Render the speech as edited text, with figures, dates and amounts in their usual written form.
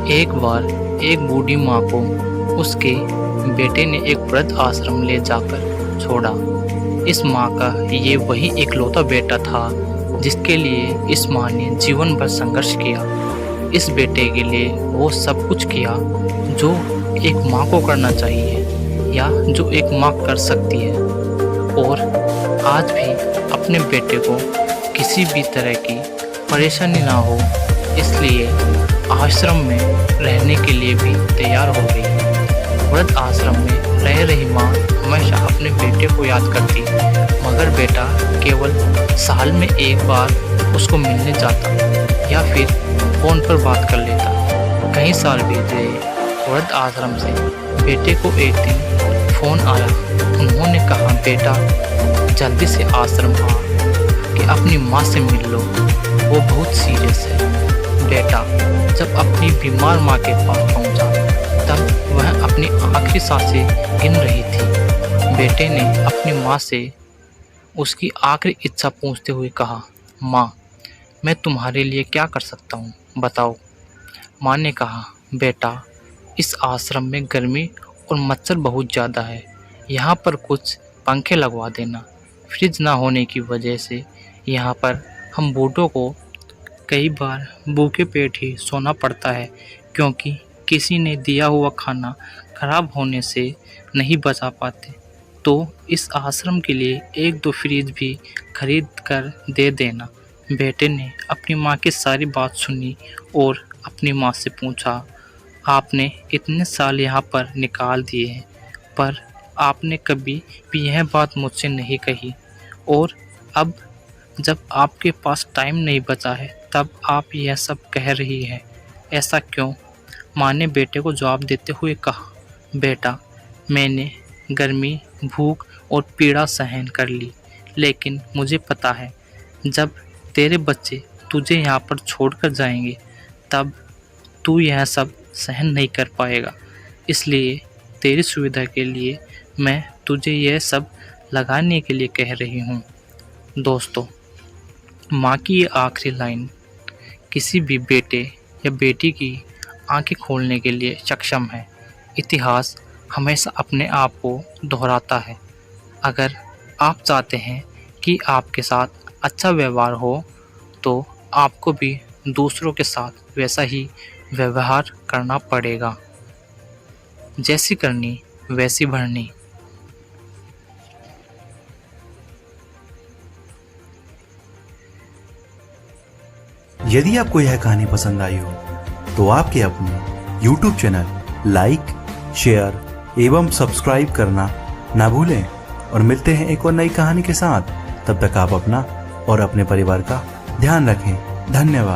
एक बार एक बूढ़ी माँ को उसके बेटे ने एक वृद्ध आश्रम ले जाकर छोड़ा। इस माँ का ये वही इकलौता बेटा था जिसके लिए इस माँ ने जीवन भर संघर्ष किया। इस बेटे के लिए वो सब कुछ किया जो एक माँ को करना चाहिए या जो एक माँ कर सकती है, और आज भी अपने बेटे को किसी भी तरह की परेशानी ना हो इसलिए आश्रम में रहने के लिए भी तैयार हो गई। वृद्ध आश्रम में रह रही माँ हमेशा अपने बेटे को याद करती, मगर बेटा केवल साल में एक बार उसको मिलने जाता या फिर फ़ोन पर बात कर लेता। कई साल बीत गए। वृद्ध आश्रम से बेटे को एक दिन फ़ोन आया। उन्होंने कहा, बेटा जल्दी से आश्रम आ कि अपनी माँ से मिल लो, वो बहुत सीरियस है। बेटा जब अपनी बीमार माँ के पास पहुँचा तब वह अपनी आखिरी सांसें गिन रही थी। बेटे ने अपनी माँ से उसकी आखिरी इच्छा पूछते हुए कहा, माँ मैं तुम्हारे लिए क्या कर सकता हूँ, बताओ। माँ ने कहा, बेटा इस आश्रम में गर्मी और मच्छर बहुत ज़्यादा है, यहाँ पर कुछ पंखे लगवा देना। फ्रिज ना होने की वजह से यहाँ पर हम बूढ़ों को कई बार भूखे पेट ही सोना पड़ता है, क्योंकि किसी ने दिया हुआ खाना खराब होने से नहीं बचा पाते। तो इस आश्रम के लिए एक दो फ्रिज भी खरीद कर दे देना। बेटे ने अपनी माँ की सारी बात सुनी और अपनी माँ से पूछा, आपने इतने साल यहाँ पर निकाल दिए हैं, पर आपने कभी भी यह बात मुझसे नहीं कही, और अब जब आपके पास टाइम नहीं बचा है तब आप यह सब कह रही हैं, ऐसा क्यों? माँ ने बेटे को जवाब देते हुए कहा, बेटा मैंने गर्मी, भूख और पीड़ा सहन कर ली, लेकिन मुझे पता है जब तेरे बच्चे तुझे यहाँ पर छोड़कर जाएंगे तब तू यह सब सहन नहीं कर पाएगा। इसलिए तेरी सुविधा के लिए मैं तुझे यह सब लगाने के लिए कह रही हूँ। दोस्तों, माँ की ये आखिरी लाइन किसी भी बेटे या बेटी की आंखें खोलने के लिए सक्षम है। इतिहास हमेशा अपने आप को दोहराता है। अगर आप चाहते हैं कि आपके साथ अच्छा व्यवहार हो तो आपको भी दूसरों के साथ वैसा ही व्यवहार करना पड़ेगा। जैसी करनी वैसी भरनी। यदि आपको यह कहानी पसंद आई हो तो आपके अपने YouTube चैनल लाइक, शेयर एवं सब्सक्राइब करना ना भूलें, और मिलते हैं एक और नई कहानी के साथ। तब तक आप अपना और अपने परिवार का ध्यान रखें। धन्यवाद।